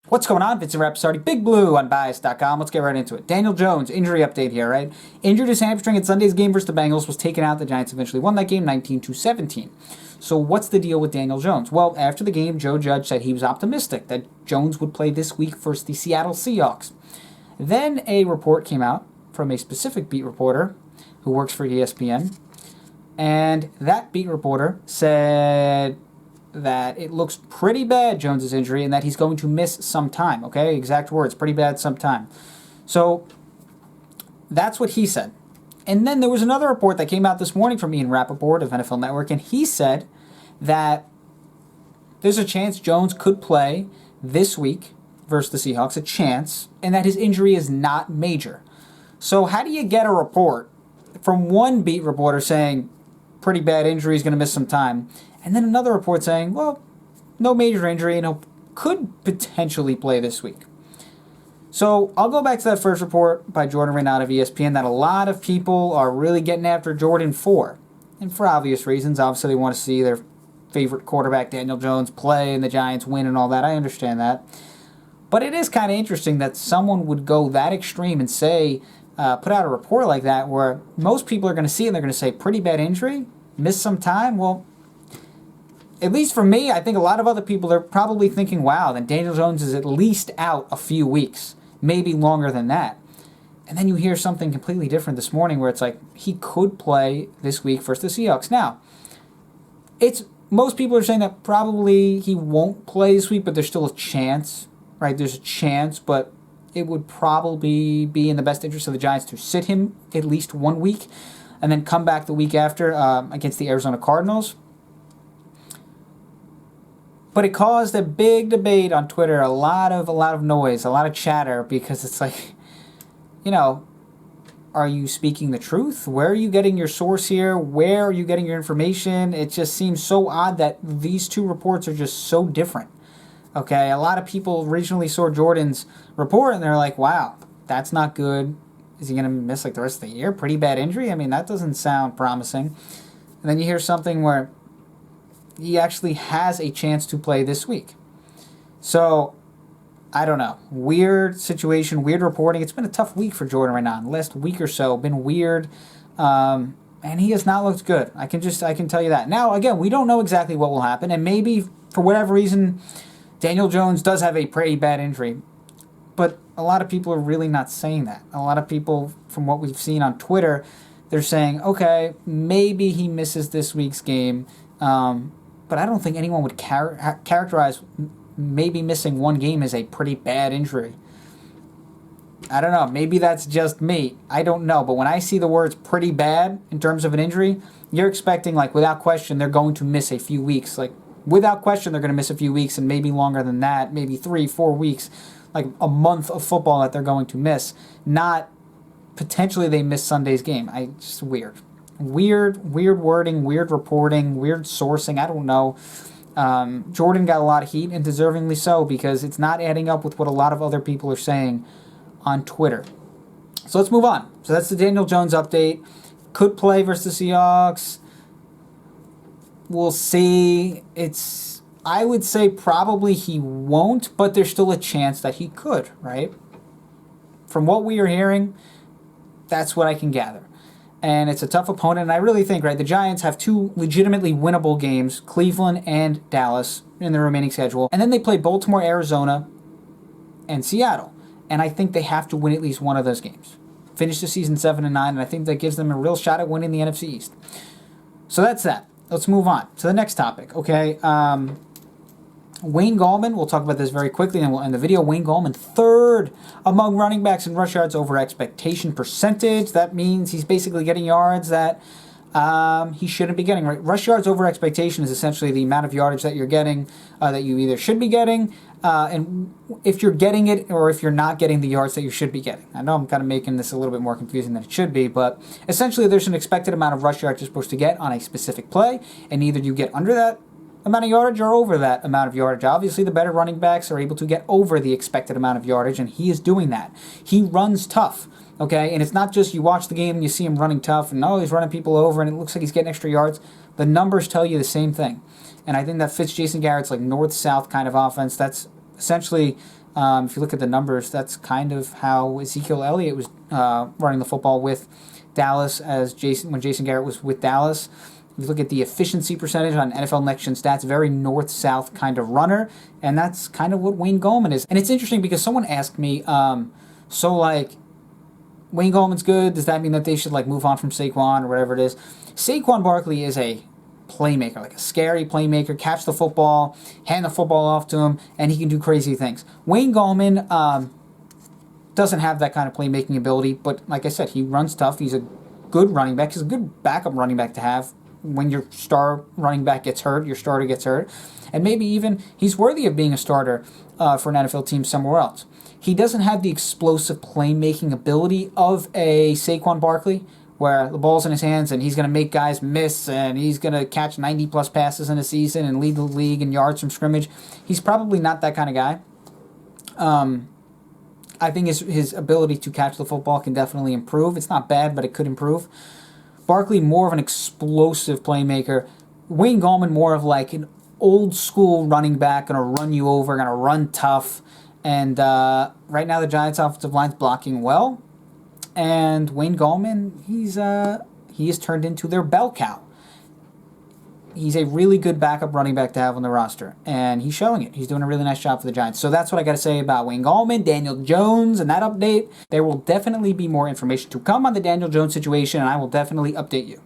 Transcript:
What's going on? Vincent Rapoport, Big Blue on Bias.com. Let's get right into it. Daniel Jones, injury update here, right? Injured his hamstring in Sunday's game versus the Bengals, was taken out. The Giants eventually won that game 19-17. So what's the deal with Daniel Jones? Well, after the game, Joe Judge said he was optimistic that Jones would play this week versus the Seattle Seahawks. Then a report came out from a specific beat reporter who works for ESPN, and that beat reporter said that it looks pretty bad, Jones's injury, and that he's going to miss some time, okay? Exact words, pretty bad some time. So that's what he said. And then there was another report that came out this morning from Ian Rapoport of NFL Network, and he said that there's a chance Jones could play this week versus the Seahawks, a chance, and that his injury is not major. So how do you get a report from one beat reporter saying pretty bad injury, he's going to miss some time, and then another report saying, well, no major injury, and he could potentially play this week? So I'll go back to that first report by Jordan Raanan of ESPN that a lot of people are really getting after Jordan for. And for obvious reasons. Obviously, they want to see their favorite quarterback, Daniel Jones, play and the Giants win and all that. I understand that. But it is kind of interesting that someone would go that extreme and say, put out a report like that where most people are going to see it and they're going to say, pretty bad injury, miss some time. Well, at least for me, I think a lot of other people are probably thinking, wow, then Daniel Jones is at least out a few weeks, maybe longer than that. And then you hear something completely different this morning where it's like he could play this week versus the Seahawks. Now, most people are saying that probably he won't play this week, but there's still a chance, right? There's a chance, but it would probably be in the best interest of the Giants to sit him at least 1 week and then come back the week after against the Arizona Cardinals. But it caused a big debate on Twitter, a lot of noise, a lot of chatter, because it's like, are you speaking the truth? Where are you getting your source here? Where are you getting your information? It just seems so odd that these two reports are just so different. Okay, a lot of people originally saw Jordan's report and they're like, wow, that's not good. Is he going to miss like the rest of the year? Pretty bad injury? I mean, that doesn't sound promising. And then you hear something where he actually has a chance to play this week. So, I don't know. Weird situation, weird reporting. It's been a tough week for Jordan Raanan. The last week or so been weird. And he has not looked good. I can tell you that. Now, again, we don't know exactly what will happen. And maybe, for whatever reason, Daniel Jones does have a pretty bad injury. But a lot of people are really not saying that. A lot of people, from what we've seen on Twitter, they're saying, okay, maybe he misses this week's game. But I don't think anyone would characterize maybe missing one game as a pretty bad injury. I don't know. Maybe that's just me. I don't know. But when I see the words pretty bad in terms of an injury, you're expecting, like, without question, they're going to miss a few weeks. Like, without question, they're going to miss a few weeks and maybe longer than that, maybe 3-4 weeks, like a month of football that they're going to miss. Not potentially they miss Sunday's game. Just weird. Weird wording, weird reporting, weird sourcing. I don't know. Jordan got a lot of heat, and deservingly so, because it's not adding up with what a lot of other people are saying on Twitter. So let's move on. So that's the Daniel Jones update. Could play versus the Seahawks. We'll see. I would say probably he won't, but there's still a chance that he could, right? From what we are hearing, that's what I can gather. And it's a tough opponent, and I really think, right, the Giants have two legitimately winnable games, Cleveland and Dallas, in the remaining schedule. And then they play Baltimore, Arizona, and Seattle. And I think they have to win at least one of those games. Finish the season 7-9, and I think that gives them a real shot at winning the NFC East. So that's that. Let's move on to the next topic, okay? Wayne Gallman, we'll talk about this very quickly and we'll end the video. Wayne Gallman, third among running backs in rush yards over expectation percentage. That means he's basically getting yards that he shouldn't be getting. Right? Rush yards over expectation is essentially the amount of yardage that you're getting, that you either should be getting, and if you're getting it or if you're not getting the yards that you should be getting. I know I'm kind of making this a little bit more confusing than it should be, but essentially there's an expected amount of rush yards you're supposed to get on a specific play, and either you get under that amount of yardage or over that amount of yardage. Obviously, the better running backs are able to get over the expected amount of yardage, and he is doing that. He runs tough, okay? And it's not just you watch the game and you see him running tough, and he's running people over, and it looks like he's getting extra yards. The numbers tell you the same thing. And I think that fits Jason Garrett's like north-south kind of offense. That's essentially If you look at the numbers, that's kind of how Ezekiel Elliott was running the football with Dallas when Jason Garrett was with Dallas. If you look at the efficiency percentage on NFL Next Gen Stats, very north-south kind of runner, and that's kind of what Wayne Gallman is. And it's interesting because someone asked me, Wayne Gallman's good, does that mean that they should move on from Saquon or whatever it is? Saquon Barkley is a playmaker, like a scary playmaker, catch the football, hand the football off to him, and he can do crazy things. Wayne Gallman doesn't have that kind of playmaking ability, but like I said, he runs tough. He's a good running back. He's a good backup running back to have when your star running back gets hurt, your starter gets hurt, and maybe even he's worthy of being a starter for an NFL team somewhere else. He doesn't have the explosive playmaking ability of a Saquon Barkley, where the ball's in his hands and he's going to make guys miss and he's going to catch 90-plus passes in a season and lead the league in yards from scrimmage. He's probably not that kind of guy. I think his ability to catch the football can definitely improve. It's not bad, but it could improve. Barkley, more of an explosive playmaker. Wayne Gallman, more of an old-school running back, going to run you over, going to run tough. And right now the Giants' offensive line's blocking well. And Wayne Gallman, he has turned into their bell cow. He's a really good backup running back to have on the roster, and he's showing it. He's doing a really nice job for the Giants. So that's what I got to say about Wayne Gallman, Daniel Jones, and that update. There will definitely be more information to come on the Daniel Jones situation, and I will definitely update you.